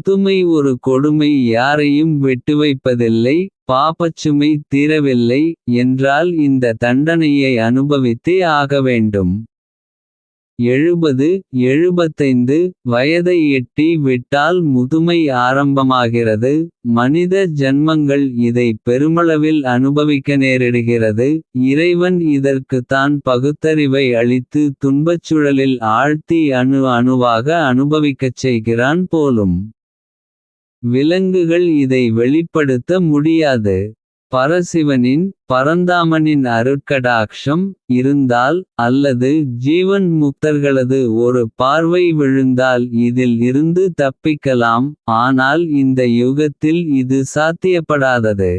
முதுமை ஒரு கொடுமை, யாரையும் விட்டுவைப்பதில்லை. பாபச்சுமை தீரவில்லை என்றால் இந்த தண்டனையை அனுபவித்தே ஆக வேண்டும். 70 75 வயதை எட்டி விட்டால் முதுமை ஆரம்பமாகிறது. மனித ஜன்மங்கள் இதை பெருமளவில் அனுபவிக்க நேரிடுகிறது. இறைவன் இதற்கு தான் பகுத்தறிவை அளித்து துன்பச்சுழலில் ஆழ்த்தி அணுவாக அனுபவிக்கச் செய்கிறான் போலும். விலங்குகள் இதை வெளிப்படுத்த முடியாது. பரசிவனின் பரந்தாமனின் அருட்கடாக்ஷம் இருந்தால், அல்லது ஜீவன் முக்தர்களது ஒரு பார்வை விழுந்தால் இதில் இருந்து தப்பிக்கலாம். ஆனால் இந்த யுகத்தில் இது சாத்தியப்படாதது.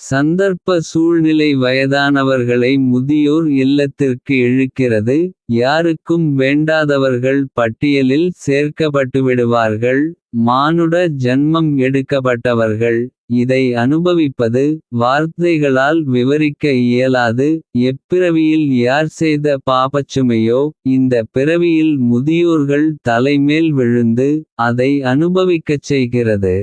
சந்தர்ப்ப சூழ்நிலை வயதானவர்களை முதியோர் இல்லத்திற்கு இழுக்கிறது. யாருக்கும் வேண்டாதவர்கள் பட்டியலில் சேர்க்கப்பட்டுவிடுவார்கள். மானுட ஜன்மம் எடுக்கப்பட்டவர்கள் இதை அனுபவிப்பது வார்த்தைகளால் விவரிக்க இயலாது. எப்பிறவியில் யார் செய்த பாபச்சுமையோ இந்த பிறவியில் முதியோர்கள் தலைமேல் விழுந்து அதை அனுபவிக்கச் செய்கிறது.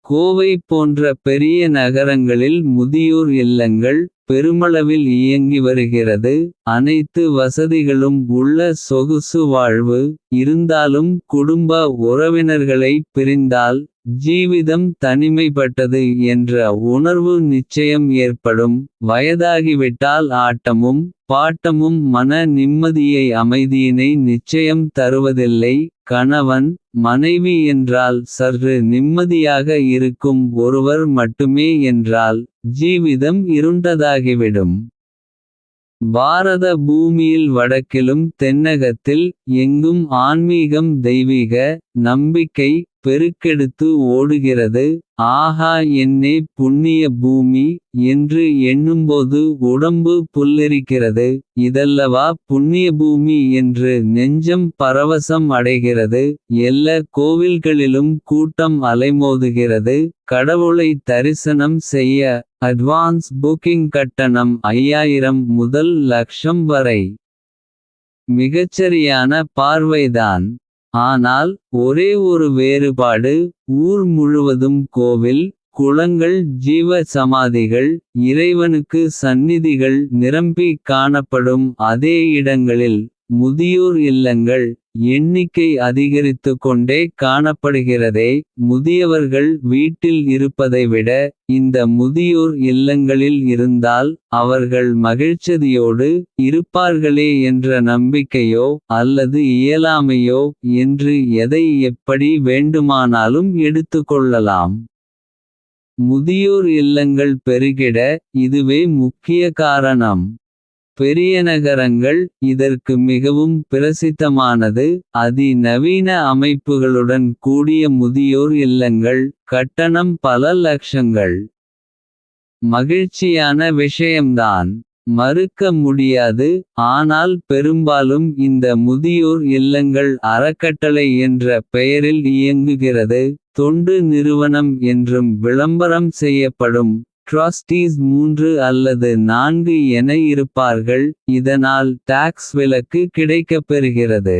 கோவை போன்ற பெரிய நகரங்களில் முதியோர் இல்லங்கள் பெருமளவில் இயங்கி வருகிறது. அனைத்து வசதிகளும் உள்ள சொகுசு வாழ்வு இருந்தாலும் குடும்ப உறவினர்களை பிரிந்தால் ஜீவிதம் தனிமைப்பட்டது என்ற உணர்வு நிச்சயம் ஏற்படும். வயதாகிவிட்டால் ஆட்டமும் பாட்டமும் மன நிம்மதியை அமைதியினை நிச்சயம் தருவதில்லை. கணவன் மனைவி என்றால் சற்று நிம்மதியாக இருக்கும் ஒருவர் மட்டுமே என்றால் ஜீவிதம் இருண்டதாகிவிடும். பாரத பூமியில் வடக்கிலும் தென்னகத்தில் எங்கும் ஆன்மீகம் தெய்வீக நம்பிக்கை பெருக்கெடுத்து ஓடுகிறது. ஆஹா, என்னே புண்ணிய பூமி என்று எண்ணும்போது உடம்பு புல்லரிக்கிறது. இதல்லவா புண்ணிய பூமி என்று நெஞ்சம் பரவசம் அடைகிறது. எல்லா கோவில்களிலும் கூட்டம் அலைமோதுகிறது. கடவுளை தரிசனம் செய்ய அட்வான்ஸ் புக்கிங் கட்டணம் 5000 முதல் லட்சம் வரை. மிகச்சரியான பார்வைதான். ஆனால் ஒரே ஒரு வேறுபாடு, ஊர் முழுவதும் கோவில் குளங்கள் ஜீவ சமாதிகள் இறைவனுக்கு சந்நிதிகள் நிரம்பி காணப்படும் அதே இடங்களில் முதியோர் இல்லங்கள் எண்ணிக்கை அதிகரித்து கொண்டே காணப்படுகிறதே. முதியவர்கள் வீட்டில் இருப்பதை விட இந்த முதியோர் இல்லங்களில் இருந்தால் அவர்கள் மகிழ்ச்சியோடு இருப்பார்களே என்ற நம்பிக்கையோ அல்லது இயலாமையோ என்று எதை எப்படி வேண்டுமானாலும் எடுத்துக்கொள்ளலாம். முதியோர் இல்லங்கள் பெருகிட இதுவே முக்கிய காரணம். பெரிய நகரங்கள் இதற்கு மிகவும் பிரசித்தமானது. அதிநவீன அமைப்புகளுடன் கூடிய முதியோர் இல்லங்கள். கட்டணம் பல லட்சங்கள். மகிழ்ச்சியான விஷயம்தான், மறுக்க முடியாது. ஆனால் பெரும்பாலும் இந்த முதியோர் இல்லங்கள் அறக்கட்டளை என்ற பெயரில் இயங்குகிறது. தொண்டு நிறுவனம் என்றும் விளம்பரம் செய்யப்படும். ட்ரஸ்டீஸ் 3 அல்லது 4 என இருப்பார்கள். இதனால் டாக்ஸ் விலக்கு கிடைக்கப்பெறுகிறது.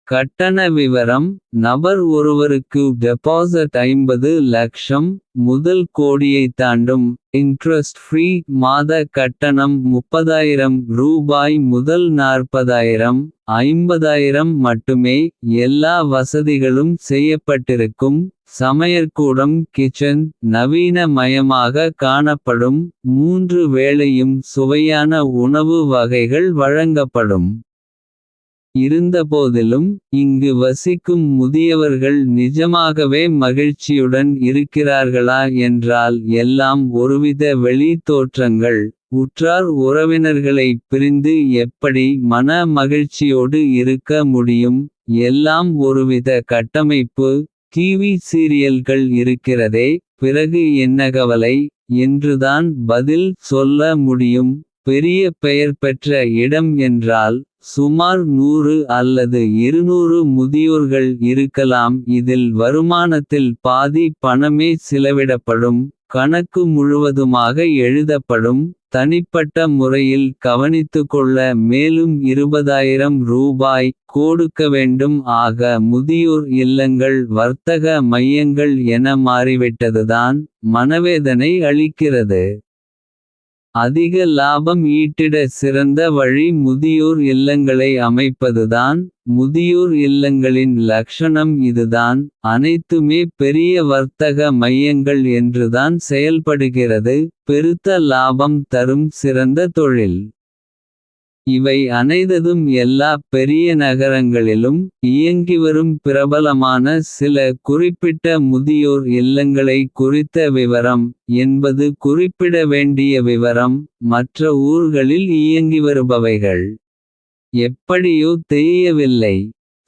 கட்டண விவரம்: நபர் ஒருவருக்கு டெபாசிட் 50 லட்சம் முதல் கோடியை தாண்டும். Interest free. மாத கட்டணம் ரூபாய் 30,000 முதல் 40,000 50,000 மட்டுமே. எல்லா வசதிகளும் செய்யப்பட்டிருக்கும். சமையற்கூடம் கிச்சன் நவீன மயமாக காணப்படும். 3 வேளையும் சுவையான உணவு வகைகள் வழங்கப்படும். இருந்தபோதிலும் இங்கு வசிக்கும் முதியவர்கள் நிஜமாகவே மகிழ்ச்சியுடன் இருக்கிறார்களா என்றால் எல்லாம் ஒருவித வெளி தோற்றங்கள். உற்றார் உறவினர்களை பிரிந்து எப்படி மன மகிழ்ச்சியோடு இருக்க முடியும். எல்லாம் ஒருவித கட்டமைப்பு. டிவி சீரியல்கள் இருக்கிறதே, பிறகு என்ன கவலை என்றுதான் பதில் சொல்ல முடியும். பெரிய பெயர் பெற்ற இடம் என்றால் சுமார் 100 அல்லது 200 முதியோர்கள் இருக்கலாம். இதில் வருமானத்தில் பாதி பணமே செலவிடப்படும். கணக்கு முழுவதுமாக எழுதப்படும். தனிப்பட்ட முறையில் கவனித்துக்கொள்ள மேலும் 20,000 ரூபாய் கொடுக்க வேண்டும். ஆக முதியோர் இல்லங்கள் வர்த்தக மையங்கள் என மாறிவிட்டதுதான் மனவேதனை அளிக்கிறது. அதிக லாபம் ஈட்டிட சிறந்த வழி முதியோர் இல்லங்களை அமைப்பதுதான். முதியோர் இல்லங்களின் லக்ஷணம் இதுதான். அனைத்துமே பெரிய வர்த்தக மையங்கள் என்றுதான் செயல்படுகிறது. பெருத்த லாபம் தரும் சிறந்த தொழில். இவை அனைத்தும் எல்லா பெரிய நகரங்களிலும் இயங்கிவரும் பிரபலமான சில குறிப்பிட்ட முதியோர் இல்லங்களை குறித்த விவரம் என்பது குறிப்பிட வேண்டிய விவரம். மற்ற ஊர்களில் இயங்கிவருபவைகள் எப்படியோ தெரியவில்லை.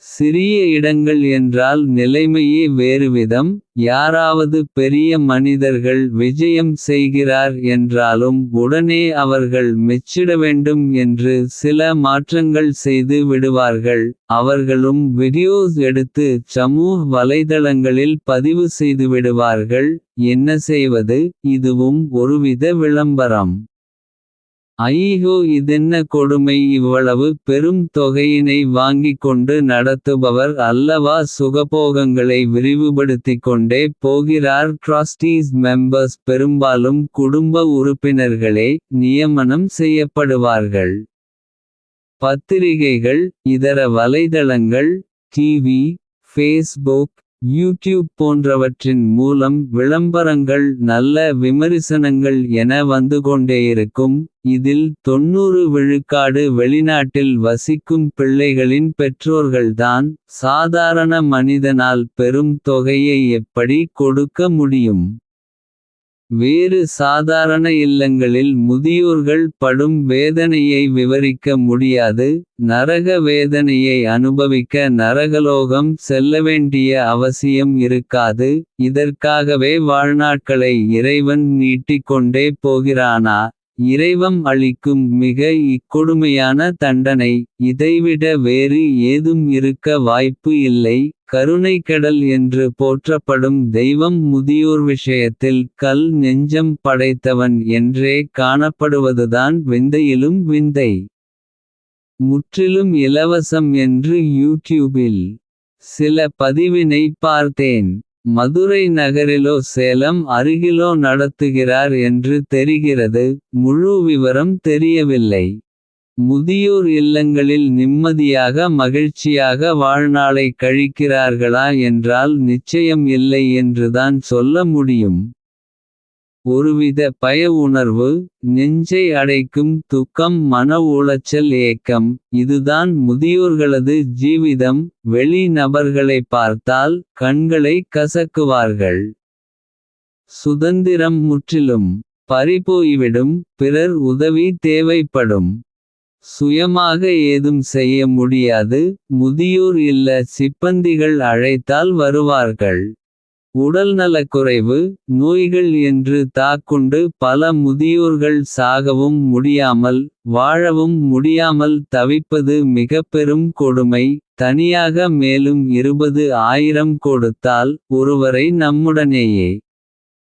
சிறிய இடங்கள் என்றால் நிலைமையே வேறுவிதம். யாராவது பெரிய மனிதர்கள் விஜயம் செய்கிறார் என்றாலும் உடனே அவர்கள் மெச்சிட வேண்டும் என்று சில மாற்றங்கள் செய்து விடுவார்கள். அவர்களும் வீடியோஸ் எடுத்து சமூக வலைதளங்களில் பதிவு செய்துவிடுவார்கள். என்ன செய்வது, இதுவும் ஒருவித விளம்பரம். ஐயோ, இதென்ன கொடுமை. இவ்வளவு பெரும் தொகையினை வாங்கிக் கொண்டு நடத்துபவர் அல்லவா சுகபோகங்களை விரிவுபடுத்திக் கொண்டே போகிறார். ட்ரஸ்டீஸ் மெம்பர்ஸ் பெரும்பாலும் குடும்ப உறுப்பினர்களே நியமனம் செய்யப்படுவார்கள். பத்திரிகைகள், இதர வலைதளங்கள், டிவி, ஃபேஸ்புக், யூடியூப் போன்றவற்றின் மூலம் விளம்பரங்கள் நல்ல விமரிசனங்கள் என வந்துகொண்டேயிருக்கும். இதில் 90 விழுக்காடு வெளிநாட்டில் வசிக்கும் பிள்ளைகளின் பெற்றோர்கள்தான். சாதாரண மனிதனால் பெரும் தொகையை எப்படி கொடுக்க முடியும். வேறு சாதாரண இல்லங்களில் முதியோர்கள் படும் வேதனையை விவரிக்க முடியாது. நரக வேதனையை அனுபவிக்க நரகலோகம் செல்லவேண்டிய அவசியம் இருக்காது. இதற்காகவே வாழ்நாட்களை இறைவன் நீட்டிக் கொண்டே போகிறானா. இறைவன் அளிக்கும் மிக இக்கொடுமையான தண்டனை. இதைவிட வேறு ஏதும் இருக்க வாய்ப்பு இல்லை. கருணைக்கடல் என்று போற்றப்படும் தெய்வம் முதியோர் விஷயத்தில் கல் நெஞ்சம் படைத்தவன் என்றே காணப்படுவதுதான் விந்தையிலும் விந்தை. முற்றிலும் இலவசம் என்று யூடியூபில் சில பதிவினை பார்த்தேன். மதுரை நகரிலோ சேலம் அருகிலோ நடத்துகிறார் என்று தெரிகிறது. முழு விவரம் தெரியவில்லை. முதியோர் இல்லங்களில் நிம்மதியாக மகிழ்ச்சியாக வாழ்நாளை கழிக்கிறார்களா என்றால் நிச்சயம் இல்லை என்றுதான் சொல்ல முடியும். ஒருவித பய உணர்வு, நெஞ்சை அடைக்கும் துக்கம், மன உளைச்சல், ஏக்கம். இதுதான் முதியோர்களது ஜீவிதம். வெளி நபர்களை பார்த்தால் கண்களை கசக்குவார்கள். சுதந்திரம் முற்றிலும் பறிபோய்விடும். பிறர் உதவி தேவைப்படும். சுயமாக ஏதும் செய்ய முடியாது. முதியோர் இல்ல சிப்பந்திகள் அழைத்தால் வருவார்கள். உடல்நலக்குறைவு, நோய்கள் என்று தாக்குண்டு பல முதியோர்கள் சாகவும் முடியாமல் வாழவும் முடியாமல் தவிப்பது மிகப்பெரும் கொடுமை. தனியாக மேலும் 20,000 கொடுத்தால் ஒருவரை நம்முடனேயே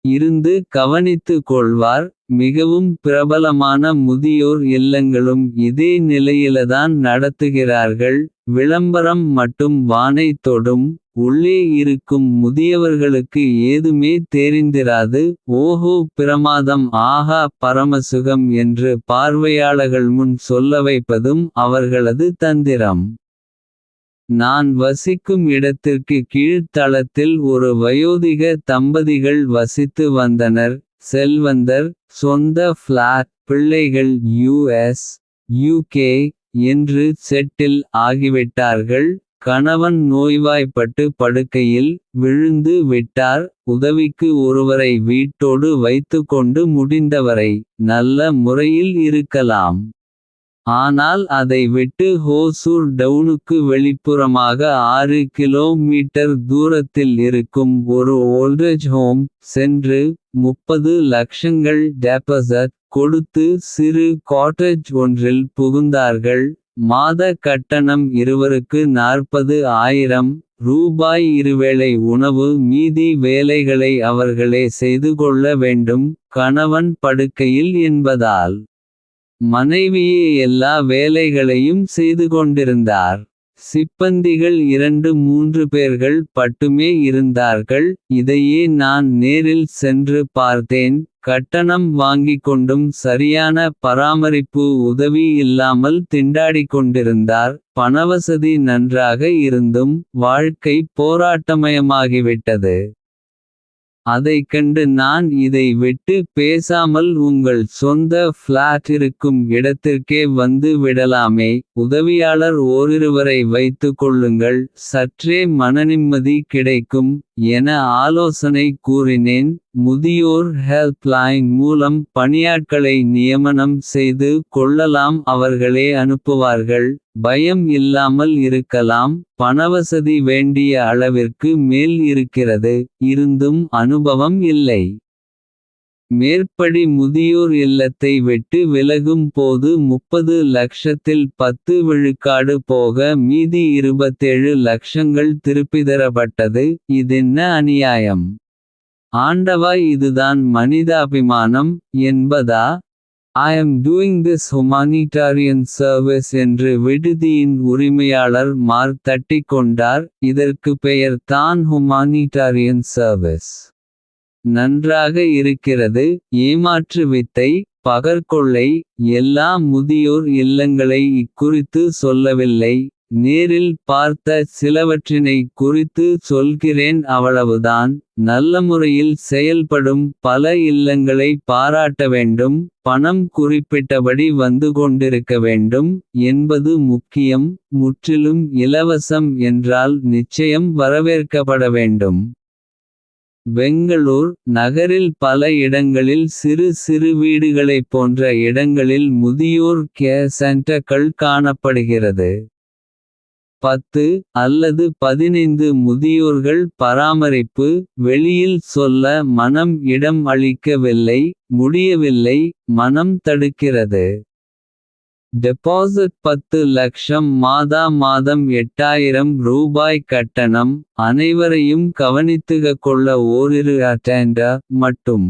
இருந்து கவனித்து கொள்வார். மிகவும் பிரபலமான முதியோர் இல்லங்களும் இதே நிலையில்தான் நடத்துகிறார்கள். விளம்பரம் மட்டும் வானை தொடும். உள்ளே இருக்கும் முதியவர்களுக்கு ஏதுமே தெரிந்திராது. ஓஹோ பிரமாதம், ஆஹா பரமசுகம் என்று பார்வையாளர்கள் முன் சொல்ல வைப்பதும் அவர்களது தந்திரம். நான் வசிக்கும் இடத்திற்கு கீழ்த்தளத்தில் ஒரு வயோதிக தம்பதிகள் வசித்து வந்தனர். செல்வந்தர், சொந்த ஃப்ளாட், பிள்ளைகள் யுஎஸ், யுகே என்று செட்டில் ஆகிவிட்டார்கள். கணவன் நோய்வாய்ப்பட்டு படுக்கையில் விழுந்து விட்டார். உதவிக்கு ஒருவரை வீட்டோடு வைத்துக்கொண்டு முடிந்தவரை நல்ல முறையில் இருக்கலாம். ஆனால் அதை விட்டு ஹோசூர் டவுனுக்கு வெளிப்புறமாக 6 கிலோமீட்டர் தூரத்தில் இருக்கும் ஒரு ஓல்டேஜ் ஹோம் சென்று 30 லட்சங்கள் டெபாசிட் கொடுத்து சிறு காட்டேஜ் ஒன்றில் புகுந்தார்கள். மாத கட்டணம் இருவருக்கு 40,000. ரூபாய் 2 உணவு மீதி வேலைகளை அவர்களே செய்து கொள்ள வேண்டும். கணவன் படுக்கையில் என்பதால் மனைவியே எல்லா வேலைகளையும் செய்து கொண்டிருந்தார். சிப்பந்திகள் 2-3 பேர்கள் மட்டுமே இருந்தார்கள். இதையே நான் நேரில் சென்று பார்த்தேன். கட்டணம் வாங்கிக் கொண்டும் சரியான பராமரிப்பு உதவி இல்லாமல் திண்டாடிக் கொண்டிருந்தார். பணவசதி நன்றாக இருந்தும் வாழ்க்கை போராட்டமயமாகிவிட்டது. அதைக் கண்டு நான் இதை விட்டு பேசாமல் உங்கள் சொந்த ஃப்ளாட் இருக்கும் இடத்திற்கே வந்து விடலாமே. உதவியாளர் ஓரிருவரை வைத்துக் கொள்ளுங்கள். சற்றே மனநிம்மதி கிடைக்கும் என ஆலோசனை கூறினேன். முதியோர் ஹெல்ப்லைன் மூலம் பணியாட்களை நியமனம் செய்து கொள்ளலாம். அவர்களே அனுப்புவார்கள். பயம் இல்லாமல் இருக்கலாம். பணவசதி வேண்டிய அளவிற்கு மேல் இருக்கிறது. இருந்தும் அனுபவம் இல்லை. மேற்படி முதியோர் இல்லத்தை விட்டு விலகும் போது 30 லட்சத்தில் 10 விழுக்காடு போக மீதி 27 லட்சங்கள் திருப்பிதரப்பட்டது. இதென்ன அநியாயம். ஆண்டவா, இதுதான் மனிதாபிமானம் என்பதா? I am doing this humanitarian service என்று விடுதியின் உரிமையாளர் தட்டிக் கொண்டார். இதற்கு பெயர் தான் humanitarian service. நன்றாக இருக்கிறது. ஏமாற்று வித்தை, பகற்கொள்ளை. எல்லா முதியோர் இல்லங்களை இக்குறித்து சொல்லவில்லை. நேரில் பார்த்த சிலவற்றினை குறித்து சொல்கிறேன், அவ்வளவுதான். நல்ல முறையில் செயல்படும் பல இல்லங்களை பாராட்ட வேண்டும். பணம் குறிப்பிட்டபடி வந்து கொண்டிருக்க வேண்டும் என்பது முக்கியம். முற்றிலும் இலவசம் என்றால் நிச்சயம் வரவேற்கப்பட வேண்டும். பெங்களூர் நகரில் பல இடங்களில் சிறு சிறு வீடுகளைப் போன்ற இடங்களில் முதியோர் கேர் சென்டர்கள் காணப்படுகிறது. 10 அல்லது 15 முதியோர்கள் பராமரிப்பு. வெளியில் சொல்ல மனம் இடம் அளிக்கவில்லை. முடியவில்லை. மனம் தடுக்கிறது. டெபாசிட் 10 லட்சம். மாதம் 8000 ரூபாய் கட்டணம். அனைவரையும் கவனித்துக் கொள்ள ஓரிரு அட்டெண்டர் மட்டும்.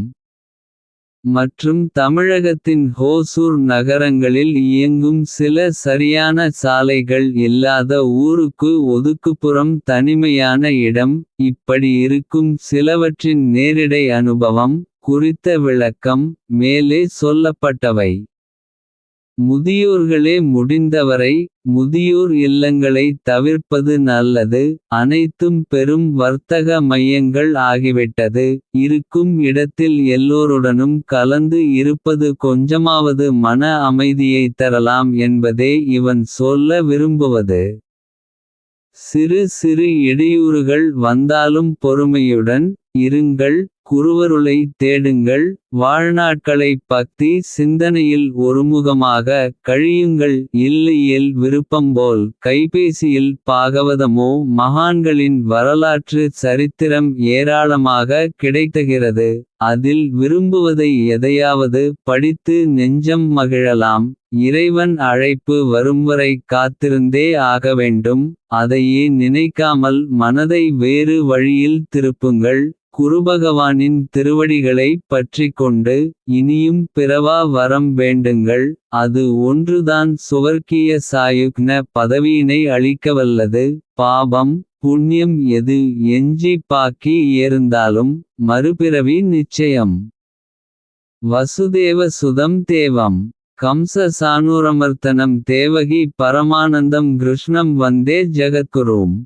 மற்றும் தமிழகத்தின் ஹோசூர் நகரங்களில் இயங்கும் சில சரியான சாலைகள் இல்லாத ஊருக்கு ஒதுக்குப்புறம் தனிமையான இடம். இப்படி இருக்கும் சிலவற்றின் நேரிடை அனுபவம் குறித்த விளக்கம் மேலே சொல்லப்பட்டவை. முதியோர்களே முடிந்தவரை முதியோர் இல்லங்களை தவிர்ப்பது நல்லது. அனைத்தும் பெரும் வர்த்தக மையங்கள் ஆகிவிட்டது. இருக்கும் இடத்தில் எல்லோருடனும் கலந்து இருப்பது கொஞ்சமாவது மன அமைதியைத் தரலாம் என்பதே இவன் சொல்ல விரும்புவது. சிறு சிறு இடையூறுகள் வந்தாலும் பொறுமையுடன் இருங்கள். குருவருளை தேடுங்கள். வாழ்நாட்களை பக்தி சிந்தனையில் ஒருமுகமாக கழியுங்கள். இல்லையேல் விருப்பம்போல் கைபேசியில் பாகவதமோ மகான்களின் வரலாற்று சரித்திரம் ஏராளமாக கிடைத்துகிறது. அதில் விரும்புவதை எதையாவது படித்து நெஞ்சம் மகிழலாம். இறைவன் அழைப்பு வரும்வரை காத்திருந்தே ஆக வேண்டும். அதையே நினைக்காமல் மனதை வேறு வழியில் திருப்புங்கள். குருபகவானின் திருவடிகளை பற்றிக்கொண்டு இனியும் பிறவா வரம் வேண்டுங்கள். அது ஒன்றுதான் சுவர்க்கிய சாயுக்ன பதவியினை அளிக்கவல்லது. பாபம் புண்ணியம் எது எஞ்சி பாக்கி இருந்தாலும் மறுபிறவி நிச்சயம். வசுதேவ சுதம் தேவம் கம்ச சானூரமர்த்தனம் தேவகி பரமானந்தம் கிருஷ்ணம் வந்தே ஜகத்குரும்.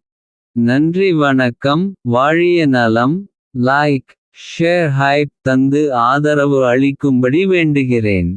நன்றி வணக்கம். வாழிய நலம். லைக் ஷேர் ஹைப் தந்து ஆதரவு அளிக்கும்படி வேண்டுகிறேன்.